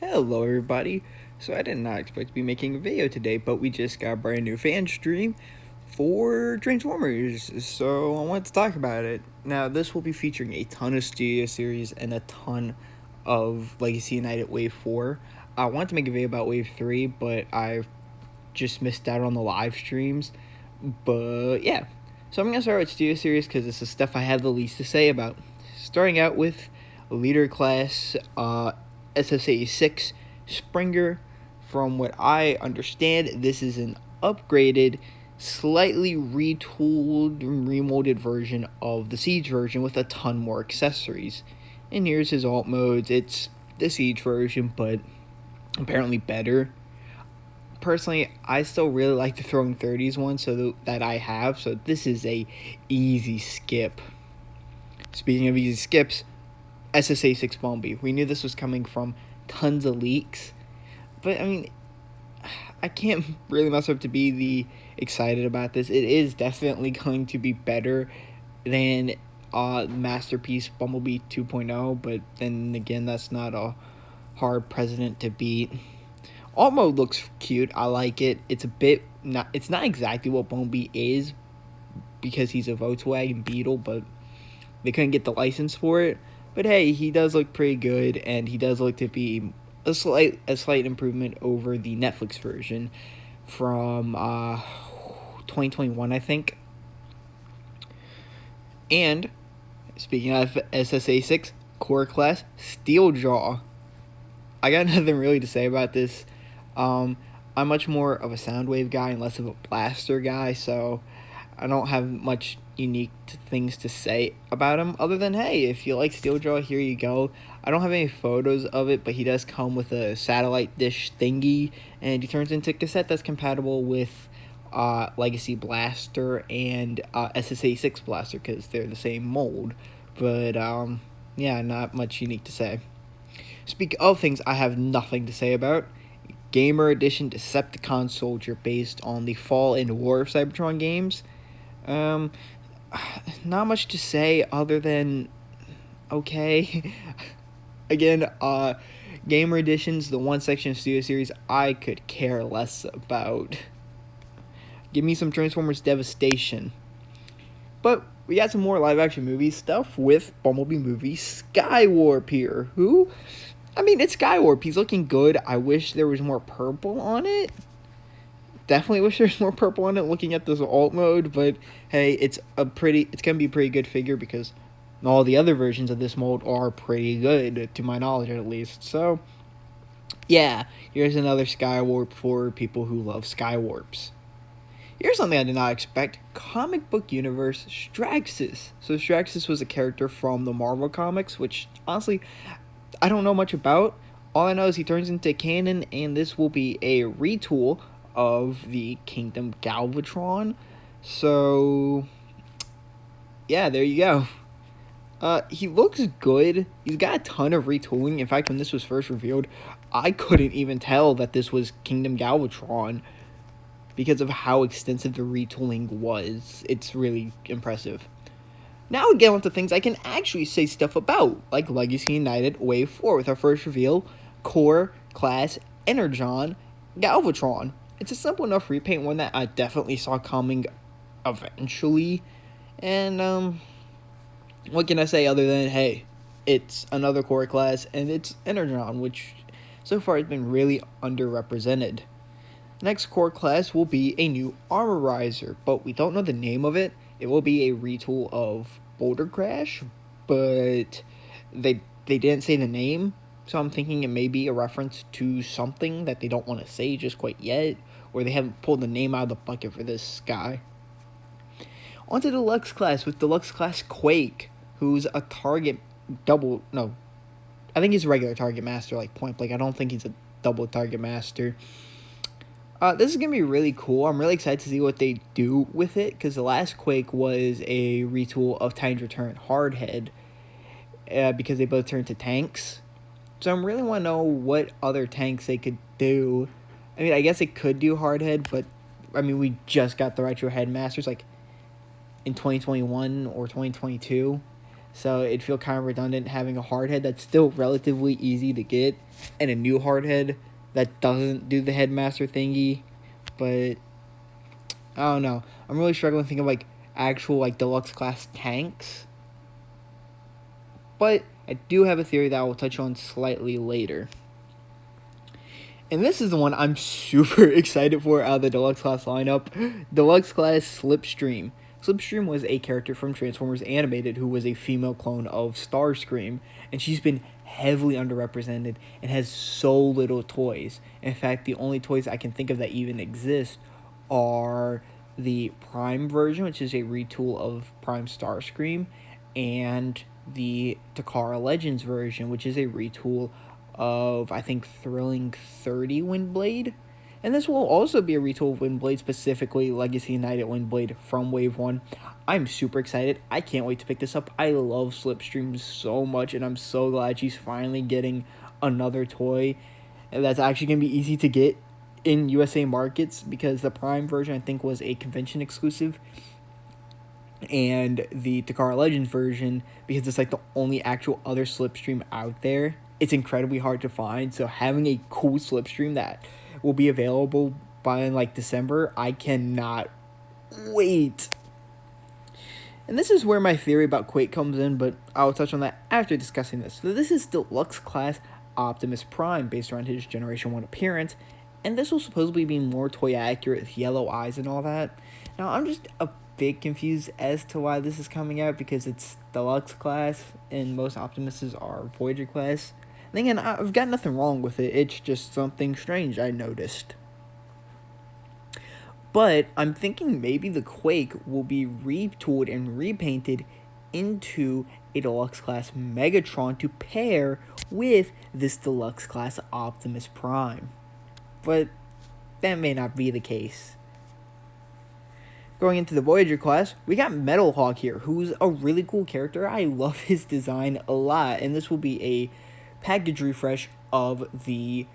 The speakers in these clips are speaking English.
Hello everybody. So I did not expect to be making a video today, but we just got a brand new fan stream for Transformers, so I wanted to talk about it. Now this will be featuring a ton of studio series and a ton of Legacy United Wave 4. I wanted to make a video about Wave 3, but I just missed out on the live streams. But yeah, so I'm going to start with studio series because it's the stuff I have the least to say about. Starting out with Leader Class SSA 6 Springer. From what I understand, this is an upgraded, slightly retooled, remolded version of the Siege version with a ton more accessories. And here's his alt modes. It's the Siege version, but apparently better. Personally, I still really like the Throwing 30s one that I have, so this is a easy skip. Speaking of easy skips, SSA 6 Bumblebee. We knew this was coming from tons of leaks, but I mean, I can't really myself to be the excited about this. It is definitely going to be better than Masterpiece Bumblebee 2.0, but then again, that's not a hard precedent to beat. Alt mode looks cute. I like it. It's not exactly what Bumblebee is because he's a Volkswagen Beetle, but they couldn't get the license for it. But hey, he does look pretty good, and he does look to be a slight improvement over the Netflix version from 2021, I think. And speaking of SSA 6 core class, Steeljaw. I got nothing really to say about this. I'm much more of a Soundwave guy and less of a Blaster guy, so I don't have much unique things to say about him other than, hey, if you like Steeljaw, here you go. I don't have any photos of it, but he does come with a satellite dish thingy, and he turns into a cassette that's compatible with Legacy Blaster and SSA 6 Blaster because they're the same mold. But yeah, not much unique to say. Speak of things I have nothing to say about, Gamer Edition Decepticon Soldier based on the Fall and War of Cybertron games. Um, Not much to say other than okay. Again, Gamer Edition's the one section of Studio Series I could care less about. Give me some Transformers Devastation. But we got some more live action movie stuff with Bumblebee movie Skywarp here. Who? I mean, it's Skywarp. He's looking good. I wish there was more purple on it. Definitely wish there's more purple on it looking at this alt mode, but hey, it's gonna be a pretty good figure because all the other versions of this mold are pretty good, to my knowledge at least. So, yeah, here's another Skywarp for people who love Skywarps. Here's something I did not expect. Comic book universe Straxus. So Straxus was a character from the Marvel comics, which honestly I don't know much about. All I know is he turns into canon, and this will be a retool of the Kingdom Galvatron. So, yeah, there you go. He looks good. He's got a ton of retooling. In fact, when this was first revealed, I couldn't even tell that this was Kingdom Galvatron because of how extensive the retooling was. It's really impressive. Now we get on to things I can actually say stuff about, like Legacy United Wave 4 with our first reveal, Core Class Energon Galvatron. It's a simple enough repaint, one that I definitely saw coming eventually. And, what can I say other than, hey, it's another Core Class, and it's Energon, which so far has been really underrepresented. Next core class will be a new Armorizer, but we don't know the name of it. It will be a retool of Boulder Crash, but they didn't say the name, so I'm thinking it may be a reference to something that they don't want to say just quite yet, or they haven't pulled the name out of the bucket for this guy. On to Deluxe Class with Deluxe Class Quake, who's a target double, no, I think he's a regular target master, like point blank. I don't think he's a double target master. This is going to be really cool. I'm really excited to see what they do with it, because the last Quake was a retool of Titan's Return Hardhead, because they both turned to tanks. So I really want to know what other tanks they could do. I mean, I guess they could do Hardhead, but, I mean, we just got the Retro Headmasters, like, in 2021 or 2022. So it'd feel kind of redundant having a hardhead that's still relatively easy to get and a new hardhead that doesn't do the headmaster thingy. But I don't know. I'm really struggling to think of like actual like deluxe class tanks. But I do have a theory that I will touch on slightly later. And this is the one I'm super excited for out of the Deluxe Class lineup. Deluxe Class Slipstream. Slipstream was a character from Transformers Animated who was a female clone of Starscream, and she's been heavily underrepresented and has so little toys. In fact, the only toys I can think of that even exist are the Prime version, which is a retool of Prime Starscream, and the Takara Legends version, which is a retool of, I think, Thrilling 30 Windblade. And this will also be a retool of Windblade, specifically Legacy United Windblade from Wave 1. I'm super excited. I can't wait to pick this up. I love Slipstream so much, and I'm so glad she's finally getting another toy that's actually going to be easy to get in USA markets, because the Prime version, I think, was a convention exclusive, and the Takara Legends version, because it's like the only actual other Slipstream out there, it's incredibly hard to find. So having a cool Slipstream that will be available by like December, I cannot wait. And this is where my theory about Quake comes in, but I'll touch on that after discussing this. So this is Deluxe Class Optimus Prime, based around his Generation 1 appearance, and this will supposedly be more toy accurate with yellow eyes and all that. Now, I'm just a bit confused as to why this is coming out, because it's Deluxe Class and most Optimuses are Voyager Class. And again, I've got nothing wrong with it, it's just something strange I noticed. But I'm thinking maybe the Quake will be retooled and repainted into a Deluxe Class Megatron to pair with this Deluxe Class Optimus Prime. But that may not be the case. Going into the Voyager class, we got Metal Hawk here, who's a really cool character. I love his design a lot, and this will be a package refresh of the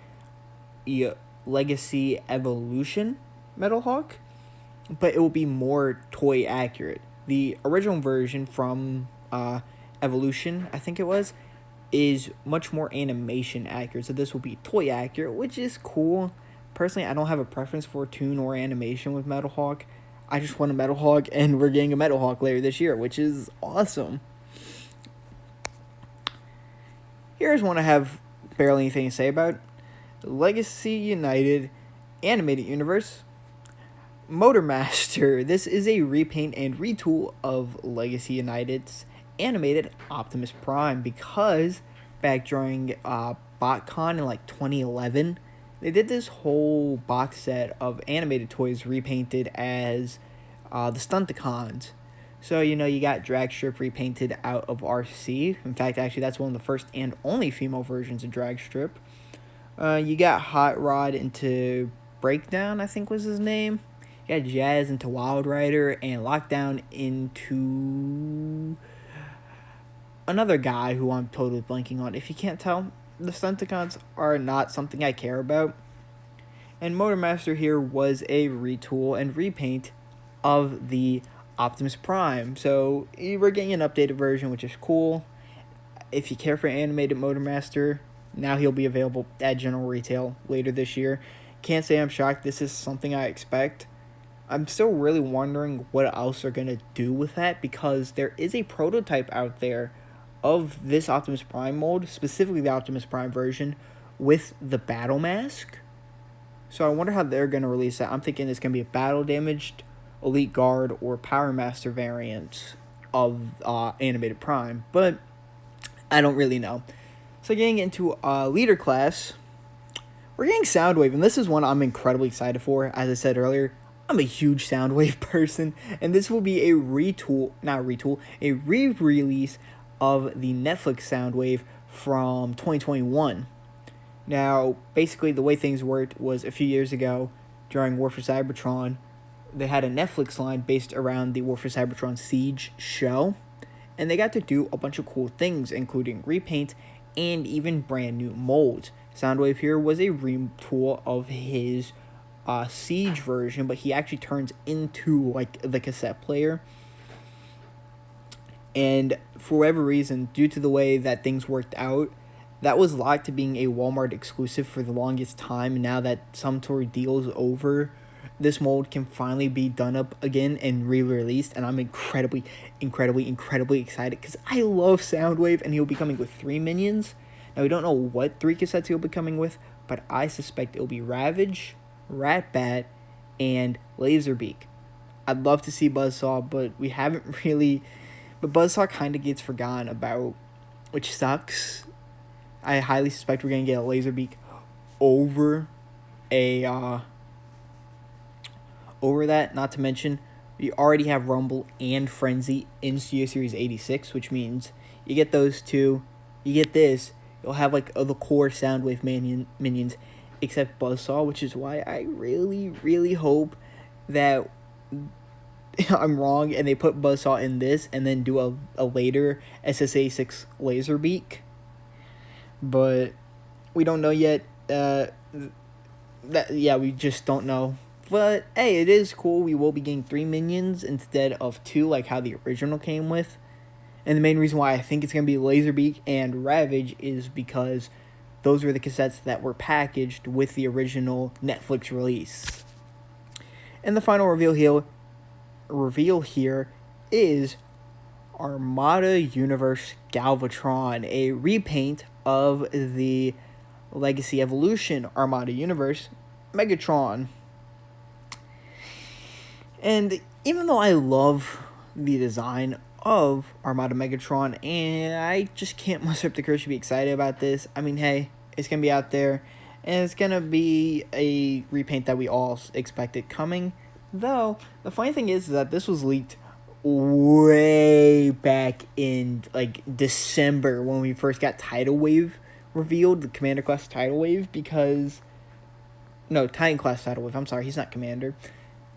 Legacy Evolution Metal Hawk, but it will be more toy accurate. The original version from Evolution, I think it was, is much more animation accurate, so this will be toy accurate, which is cool. Personally, I don't have a preference for toon or animation with Metal Hawk. I just want a Metal Hawk, and we're getting a Metal Hawk later this year, which is awesome. Here's one I have barely anything to say about. Legacy United Animated Universe. Motormaster. This is a repaint and retool of Legacy United's animated Optimus Prime, because back during BotCon in like 2011, they did this whole box set of animated toys repainted as the Stunticons. So, you know, you got Dragstrip repainted out of RC. In fact, actually, that's one of the first and only female versions of Dragstrip. You got Hot Rod into Breakdown, I think was his name. You got Jazz into Wild Rider, and Lockdown into another guy who I'm totally blanking on. If you can't tell, the Stunticons are not something I care about. And Motormaster here was a retool and repaint of the Optimus Prime. So we're getting an updated version, which is cool. If you care for animated Motormaster, now he'll be available at general retail later this year. Can't say I'm shocked. This is something I expect. I'm still really wondering what else they're going to do with that, because there is a prototype out there of this Optimus Prime mold, specifically the Optimus Prime version, with the battle mask. So I wonder how they're going to release that. I'm thinking it's going to be a battle damaged Elite Guard or Power Master variant of Animated Prime, but I don't really know. So getting into Leader class, we're getting Soundwave, and this is one I'm incredibly excited for. As I said earlier, I'm a huge Soundwave person, and this will be a a re-release of the Netflix Soundwave from 2021. Now, basically, the way things worked was a few years ago, during War for Cybertron, they had a Netflix line based around the War for Cybertron Siege show, and they got to do a bunch of cool things, including repaint and even brand new molds. Soundwave here was a retool of his Siege version, but he actually turns into like the cassette player. And for whatever reason, due to the way that things worked out, that was locked to being a Walmart exclusive for the longest time. And now that some sort of deal is over, this mold can finally be done up again and re-released. And I'm incredibly excited because I love Soundwave, and he'll be coming with 3 minions. Now, we don't know what 3 cassettes he'll be coming with, but I suspect it'll be Ravage, Ratbat, and Laserbeak. I'd love to see Buzzsaw, but we haven't really... But Buzzsaw kind of gets forgotten about, which sucks. I highly suspect we're going to get a Laserbeak over over that. Not to mention, we already have Rumble and Frenzy in Studio Series 86, which means you get those two, you get this, you'll have like the core Soundwave minions, except Buzzsaw, which is why I really hope that I'm wrong and they put Buzzsaw in this and then do a later SSA6 Laserbeak. But we don't know yet. We just don't know. But hey, it is cool. We will be getting 3 minions instead of 2, like how the original came with. And the main reason why I think it's going to be Laserbeak and Ravage is because those were the cassettes that were packaged with the original Netflix release. And the final reveal here is Armada Universe Galvatron, a repaint of the Legacy Evolution Armada Universe Megatron. And even though I love the design of Armada Megatron, and I just can't muster up the courage to be excited about this. I mean, hey, it's going to be out there, and it's going to be a repaint that we all expected coming. Though, the funny thing is that this was leaked way back in, like, December when we first got Tidal Wave revealed, the Commander Class Tidal Wave, because... No, Titan Class Tidal Wave, I'm sorry, he's not Commander.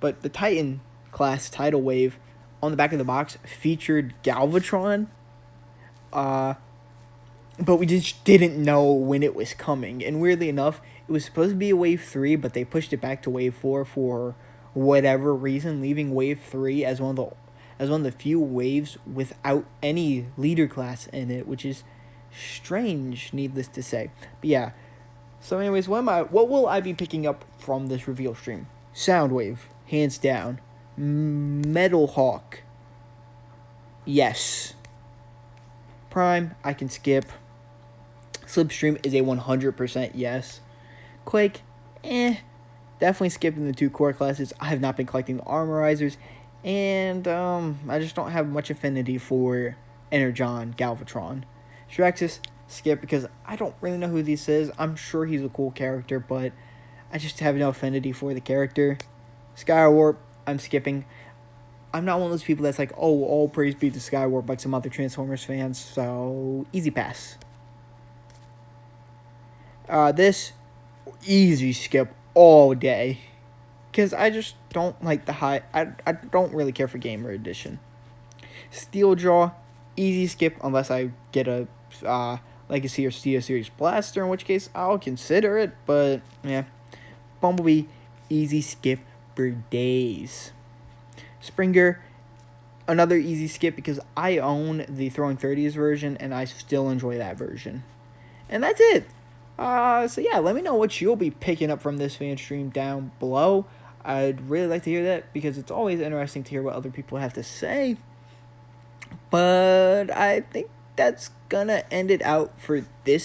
But the Titan Class Tidal Wave on the back of the box featured Galvatron, but we just didn't know when it was coming. And weirdly enough, it was supposed to be a Wave 3, but they pushed it back to Wave 4 for whatever reason, leaving Wave 3 as one of the few waves without any leader class in it, which is strange, needless to say. But yeah. So anyways, what will I be picking up from this reveal stream? Soundwave, hands down. Metal Hawk, yes. Prime, I can skip. Slipstream is a 100% yes. Quake, definitely skipping the 2 core classes. I have not been collecting the Armorizers, and I just don't have much affinity for Energon Galvatron. Straxus, skip because I don't really know who this is. I'm sure he's a cool character, but I just have no affinity for the character. Skywarp, I'm skipping. I'm not one of those people that's like, oh, all praise be to Skywarp like some other Transformers fans, so easy pass. This, easy skip all day. Because I just don't like the I don't really care for Gamer Edition. Steeljaw, easy skip unless I get a Legacy or Studio Series Blaster, in which case I'll consider it, but yeah. Bumblebee, easy skip for days. Springer, another easy skip because I own the Throwing 30s version and I still enjoy that version. And that's it. So yeah, let me know what you'll be picking up from this fan stream down below. I'd really like to hear that because it's always interesting to hear what other people have to say. But I think that's gonna end it out for this